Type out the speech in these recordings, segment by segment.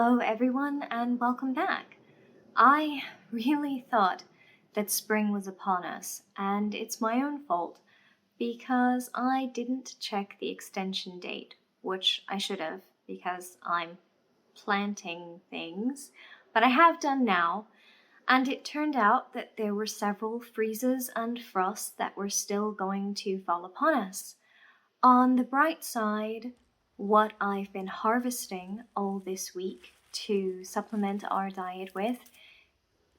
Hello everyone and welcome back. I really thought that spring was upon us, and it's my own fault because I didn't check the extension date, which I should have because I'm planting things, but I have done now, and it turned out that there were several freezes and frosts that were still going to fall upon us. On the bright side, what I've been harvesting all this week to supplement our diet with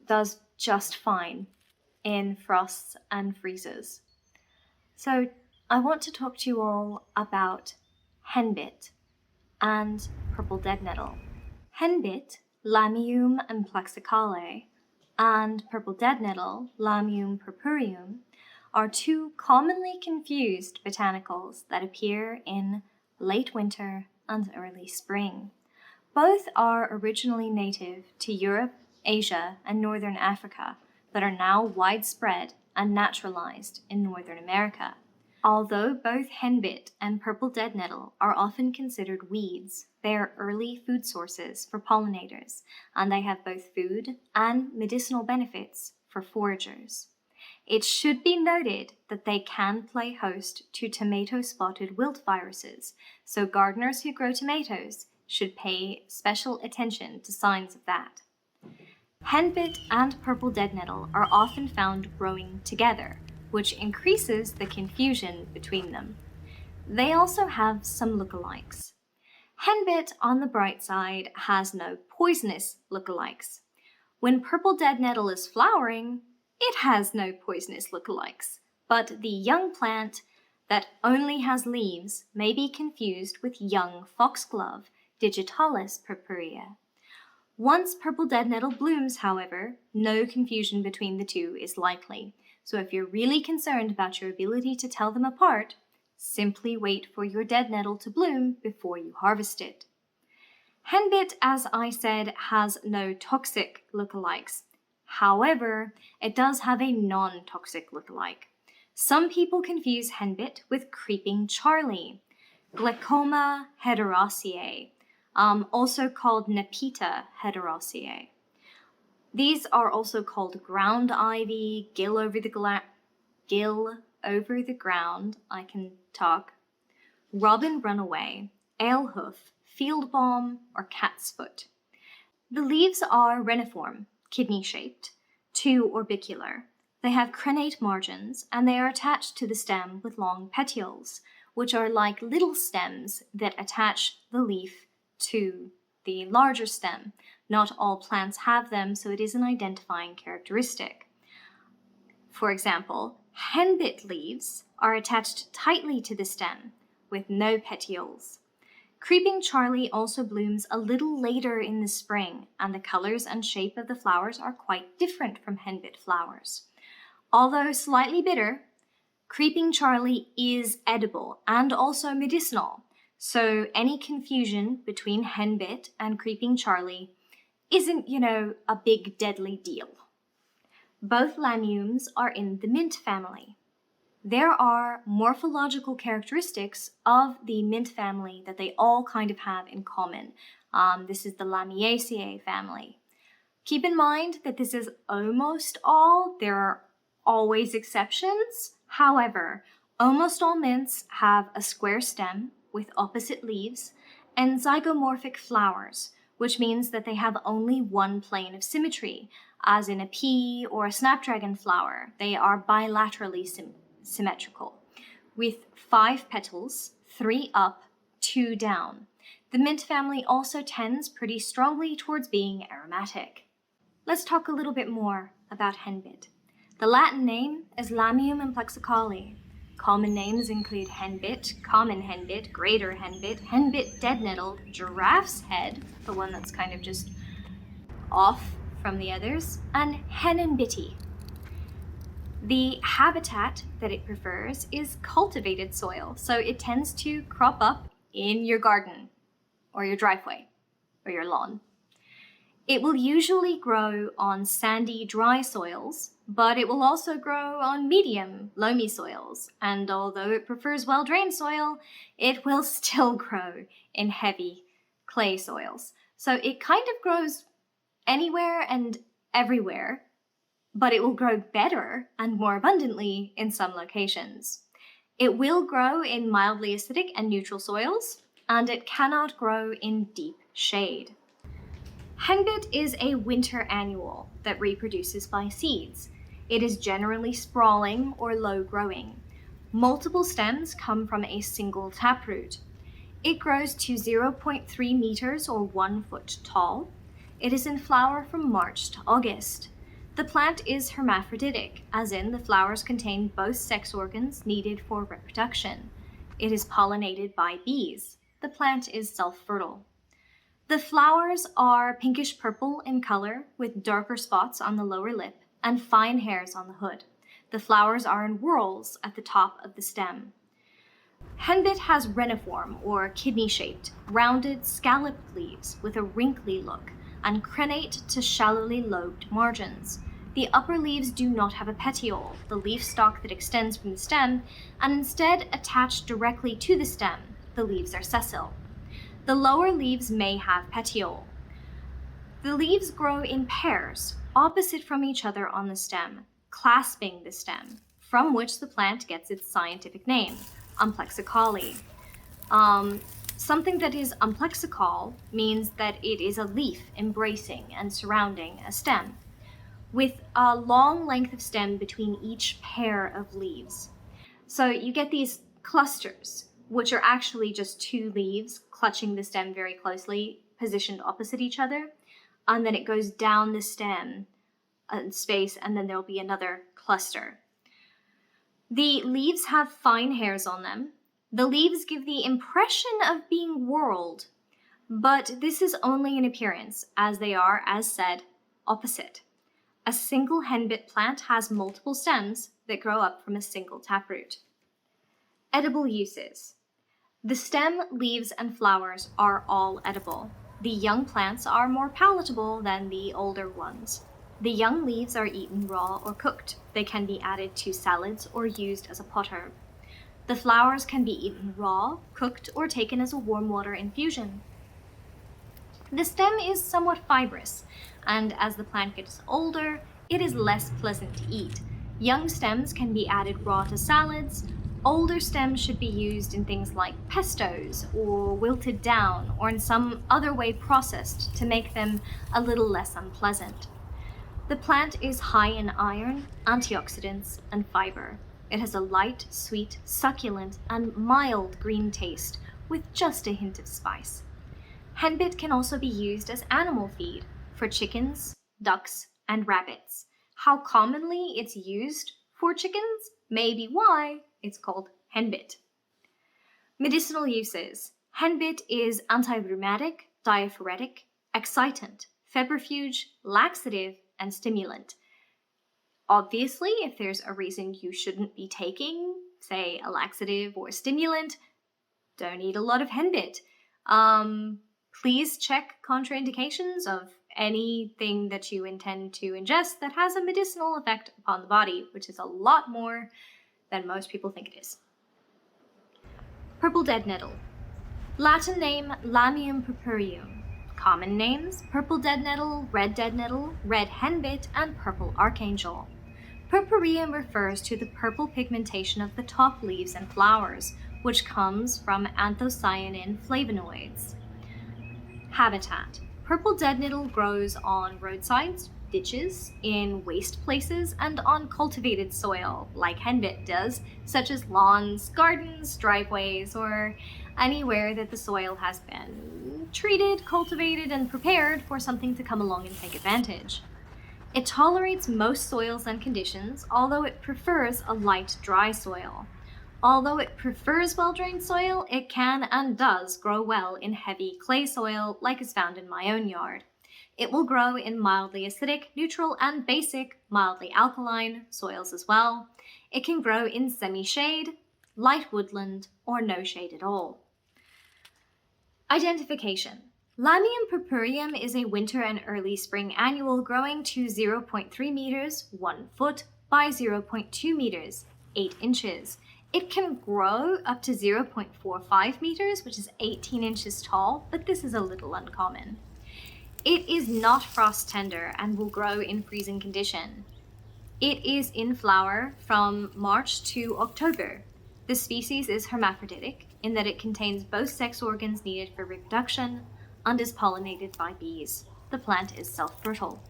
does just fine in frosts and freezes. So I want to talk to you all about Henbit and purple deadnettle. Henbit, Lamium amplexicaule, and purple deadnettle, Lamium purpureum, are two commonly confused botanicals that appear in late winter and early spring. Both are originally native to Europe, Asia, and northern Africa, but are now widespread and naturalized in Northern America. Although both henbit and purple deadnettle are often considered weeds, they are early food sources for pollinators, and they have both food and medicinal benefits for foragers. It should be noted that they can play host to tomato-spotted wilt viruses, so gardeners who grow tomatoes should pay special attention to signs of that. Henbit and purple deadnettle are often found growing together, which increases the confusion between them. They also have some lookalikes. Henbit, on the bright side, has no poisonous lookalikes. When purple deadnettle is flowering, it has no poisonous lookalikes, but the young plant that only has leaves may be confused with young foxglove, digitalis purpurea. Once purple deadnettle blooms, however, no confusion between the two is likely. So if you're really concerned about your ability to tell them apart, simply wait for your deadnettle to bloom before you harvest it. Henbit, as I said, has no toxic lookalikes. However, it does have a non-toxic lookalike. Some people confuse henbit with creeping Charlie, Glaucoma heteroceae, also called Nepeta heteroceae. These are also called ground ivy, gill over the ground, I can talk, robin runaway, alehoof, field balm, or cat's foot. The leaves are reniform, kidney-shaped, to orbicular. They have crenate margins, and they are attached to the stem with long petioles, which are like little stems that attach the leaf to the larger stem. Not all plants have them, so it is an identifying characteristic. For example, henbit leaves are attached tightly to the stem with no petioles. Creeping Charlie also blooms a little later in the spring, and the colors and shape of the flowers are quite different from henbit flowers. Although slightly bitter, Creeping Charlie is edible and also medicinal, so any confusion between henbit and Creeping Charlie isn't, a big deadly deal. Both lamiums are in the mint family. There are morphological characteristics of the mint family that they all kind of have in common. This is the Lamiaceae family. Keep in mind that this is almost all. There are always exceptions. However, almost all mints have a square stem with opposite leaves and zygomorphic flowers, which means that they have only one plane of symmetry, as in a pea or a snapdragon flower. They are bilaterally symmetrical, with 5 petals, 3 up, 2 down. The mint family also tends pretty strongly towards being aromatic. Let's talk a little bit more about henbit. The Latin name is Lamium amplexicaule. Common names include henbit, common henbit, greater henbit, henbit deadnettle, giraffe's head, the one that's kind of just off from the others, and henenbiti. The habitat that it prefers is cultivated soil, so it tends to crop up in your garden, or your driveway, or your lawn. It will usually grow on sandy, dry soils, but it will also grow on medium, loamy soils, and although it prefers well-drained soil, it will still grow in heavy clay soils. So it kind of grows anywhere and everywhere, but it will grow better and more abundantly in some locations. It will grow in mildly acidic and neutral soils, and it cannot grow in deep shade. Henbit is a winter annual that reproduces by seeds. It is generally sprawling or low-growing. Multiple stems come from a single taproot. It grows to 0.3 meters or 1 foot tall. It is in flower from March to August. The plant is hermaphroditic, as in the flowers contain both sex organs needed for reproduction. It is pollinated by bees. The plant is self-fertile. The flowers are pinkish-purple in color with darker spots on the lower lip and fine hairs on the hood. The flowers are in whorls at the top of the stem. Henbit has reniform or kidney-shaped, rounded, scalloped leaves with a wrinkly look and crenate to shallowly lobed margins. The upper leaves do not have a petiole, the leaf stalk that extends from the stem, and instead attach directly to the stem. The leaves are sessile. The lower leaves may have petiole. The leaves grow in pairs, opposite from each other on the stem, clasping the stem, from which the plant gets its scientific name, amplexicaule. Something that is amplexicaule means that it is a leaf embracing and surrounding a stem, with a long length of stem between each pair of leaves. So you get these clusters, which are actually just two leaves clutching the stem very closely, positioned opposite each other, and then it goes down the stem in space, and then there'll be another cluster. The leaves have fine hairs on them. The leaves give the impression of being whorled, but this is only in appearance, as they are, as said, opposite. A single henbit plant has multiple stems that grow up from a single taproot. Edible uses. The stem, leaves, and flowers are all edible. The young plants are more palatable than the older ones. The young leaves are eaten raw or cooked. They can be added to salads or used as a pot herb. The flowers can be eaten raw, cooked, or taken as a warm water infusion. The stem is somewhat fibrous, and as the plant gets older, it is less pleasant to eat. Young stems can be added raw to salads. Older stems should be used in things like pestos or wilted down or in some other way processed to make them a little less unpleasant. The plant is high in iron, antioxidants, and fiber. It has a light, sweet, succulent, and mild green taste with just a hint of spice. Henbit can also be used as animal feed for chickens, ducks, and rabbits. How commonly it's used for chickens may be why it's called henbit. Medicinal uses. Henbit is antirheumatic, diaphoretic, excitant, febrifuge, laxative, and stimulant. Obviously, if there's a reason you shouldn't be taking, say, a laxative or stimulant, don't eat a lot of henbit. Please check contraindications of anything that you intend to ingest that has a medicinal effect upon the body, which is a lot more than most people think it is. Purple deadnettle. Latin name Lamium purpureum. Common names: purple deadnettle, red henbit, and purple archangel. Purpureum refers to the purple pigmentation of the top leaves and flowers, which comes from anthocyanin flavonoids. Habitat. Purple deadnettle grows on roadsides, ditches, in waste places, and on cultivated soil, like henbit does, such as lawns, gardens, driveways, or anywhere that the soil has been treated, cultivated, and prepared for something to come along and take advantage. It tolerates most soils and conditions, although it prefers a light, dry soil. Although it prefers well-drained soil, it can and does grow well in heavy clay soil like is found in my own yard. It will grow in mildly acidic, neutral, and basic, mildly alkaline soils as well. It can grow in semi-shade, light woodland, or no shade at all. Identification. Lamium purpureum is a winter and early spring annual growing to 0.3 meters, 1 foot, by 0.2 meters, 8 inches. It can grow up to 0.45 meters, which is 18 inches tall, but this is a little uncommon. It is not frost tender and will grow in freezing condition. It is in flower from March to October. The species is hermaphroditic in that it contains both sex organs needed for reproduction and is pollinated by bees. The plant is self-fertile.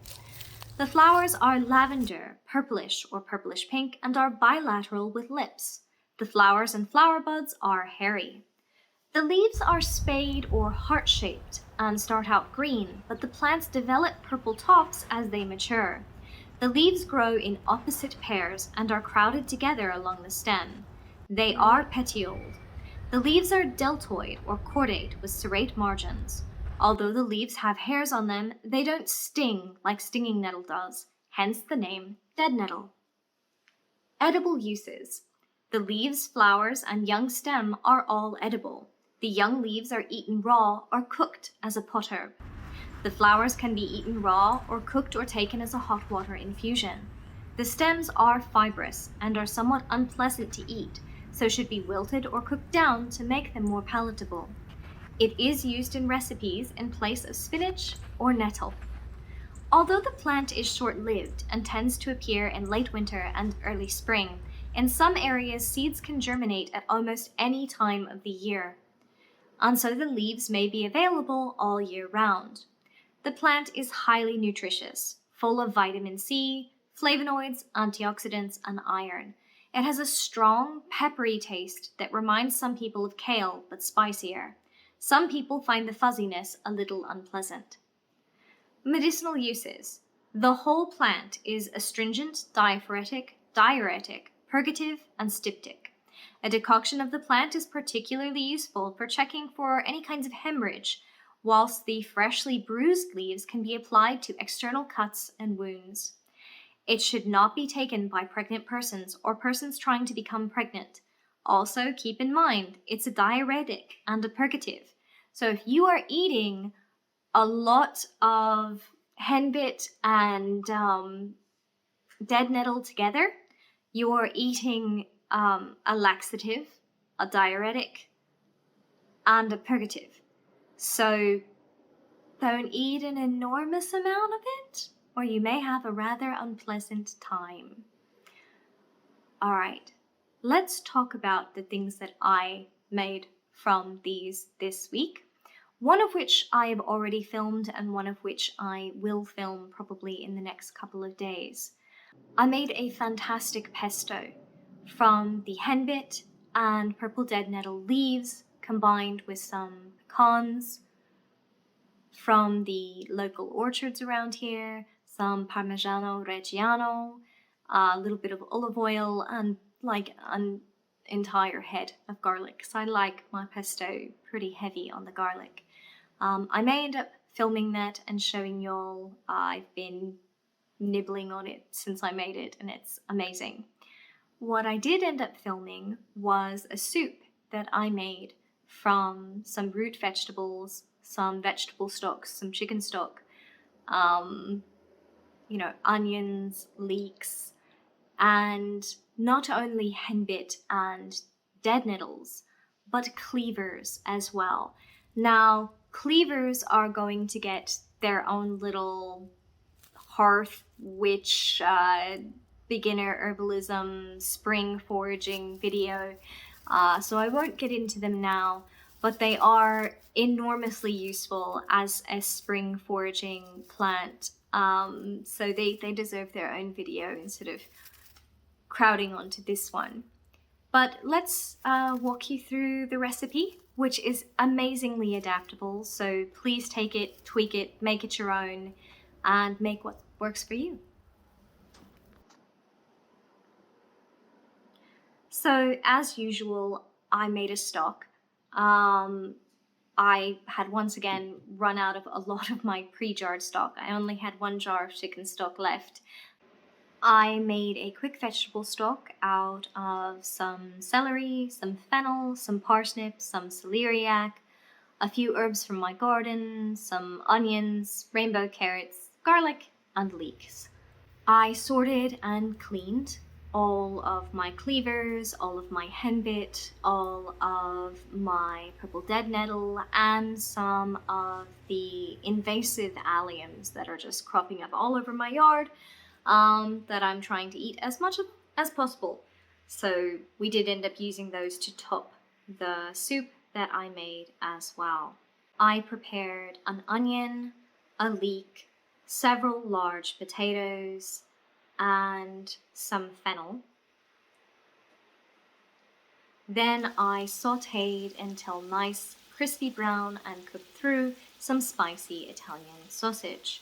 The flowers are lavender, purplish or purplish pink, and are bilateral with lips. The flowers and flower buds are hairy. The leaves are spade or heart-shaped and start out green, but the plants develop purple tops as they mature. The leaves grow in opposite pairs and are crowded together along the stem. They are petioled. The leaves are deltoid or cordate with serrate margins. Although the leaves have hairs on them, they don't sting like stinging nettle does, hence the name deadnettle. Edible uses. The leaves, flowers, and young stem are all edible. The young leaves are eaten raw or cooked as a pot herb. The flowers can be eaten raw or cooked or taken as a hot water infusion. The stems are fibrous and are somewhat unpleasant to eat, so should be wilted or cooked down to make them more palatable. It is used in recipes in place of spinach or nettle. Although the plant is short-lived and tends to appear in late winter and early spring, in some areas seeds can germinate at almost any time of the year, and so the leaves may be available all year round. The plant is highly nutritious, full of vitamin C, flavonoids, antioxidants, and iron. It has a strong, peppery taste that reminds some people of kale, but spicier. Some people find the fuzziness a little unpleasant. Medicinal uses. The whole plant is astringent, diaphoretic, diuretic, purgative, and styptic. A decoction of the plant is particularly useful for checking for any kinds of hemorrhage, whilst the freshly bruised leaves can be applied to external cuts and wounds. It should not be taken by pregnant persons or persons trying to become pregnant. Also, keep in mind, it's a diuretic and a purgative. So if you are eating a lot of henbit and deadnettle together, you are eating a laxative, a diuretic, and a purgative. So don't eat an enormous amount of it, or you may have a rather unpleasant time. All right, let's talk about the things that I made from these this week. One of which I have already filmed and one of which I will film probably in the next couple of days. I made a fantastic pesto from the henbit and purple deadnettle leaves combined with some pecans from the local orchards around here, some Parmigiano Reggiano, a little bit of olive oil, and like an entire head of garlic. So I like my pesto pretty heavy on the garlic. I may end up filming that and showing y'all. I've been nibbling on it since I made it and it's amazing. What I did end up filming was a soup that I made from some root vegetables, some vegetable stock, some chicken stock, onions, leeks, and not only henbit and dead nettles, but cleavers as well. Now, cleavers are going to get their own little hearth witch beginner herbalism spring foraging video, so I won't get into them now, but they are enormously useful as a spring foraging plant, so they deserve their own video instead of crowding onto this one. But let's walk you through the recipe, which is amazingly adaptable, so please take it, tweak it, make it your own, and make what works for you. So as usual, I made a stock. I had once again run out of a lot of my pre-jarred stock. I only had 1 jar of chicken stock left. I made a quick vegetable stock out of some celery, some fennel, some parsnip, some celeriac, a few herbs from my garden, some onions, rainbow carrots, garlic, and leeks. I sorted and cleaned all of my cleavers, all of my henbit, all of my purple deadnettle, and some of the invasive alliums that are just cropping up all over my yard, that I'm trying to eat as much as possible. So we did end up using those to top the soup that I made as well. I prepared an onion, a leek, several large potatoes, and some fennel. Then I sauteed until nice crispy brown and cooked through some spicy Italian sausage,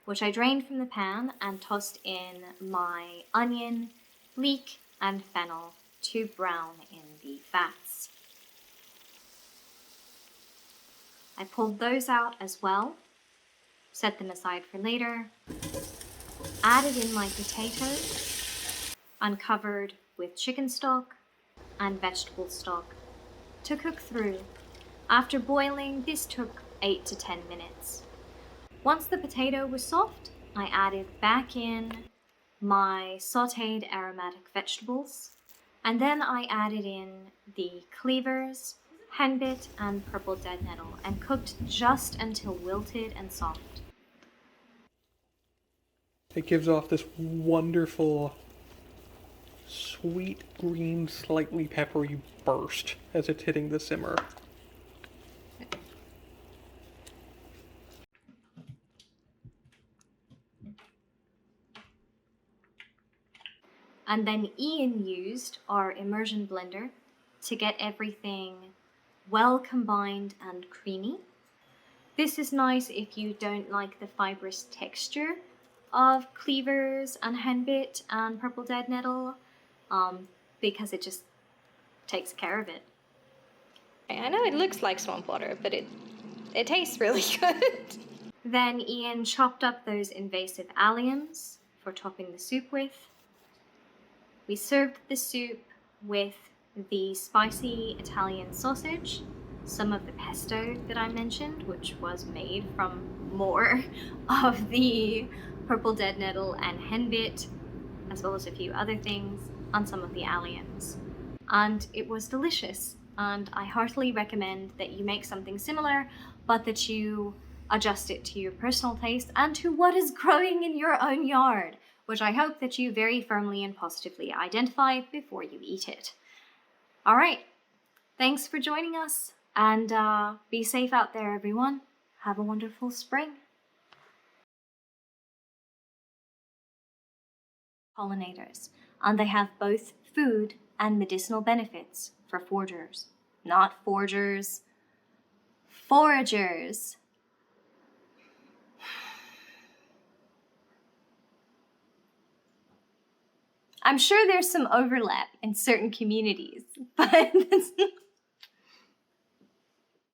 which I drained from the pan and tossed in my onion, leek, and fennel to brown in the fats. I pulled those out as well, set them aside for later, added in my potatoes, uncovered with chicken stock and vegetable stock to cook through. After boiling, this took 8 to 10 minutes. Once the potato was soft, I added back in my sauteed aromatic vegetables, and then I added in the cleavers, henbit, and purple deadnettle, and cooked just until wilted and soft. It gives off this wonderful, sweet, green, slightly peppery burst as it's hitting the simmer. And then Ian used our immersion blender to get everything well combined and creamy. This is nice if you don't like the fibrous texture of cleavers and henbit and purple deadnettle, because it just takes care of it. I know it looks like swamp water, but it tastes really good. Then Ian chopped up those invasive alliums for topping the soup with. We served the soup with the spicy Italian sausage, some of the pesto that I mentioned, which was made from more of the purple deadnettle and henbit, as well as a few other things, on some of the alliums. And it was delicious, and I heartily recommend that you make something similar, but that you adjust it to your personal taste and to what is growing in your own yard, which I hope that you very firmly and positively identify before you eat it. All right, thanks for joining us, and be safe out there, everyone. Have a wonderful spring. Pollinators, and they have both food and medicinal benefits for foragers. Not foragers, foragers. I'm sure there's some overlap in certain communities, but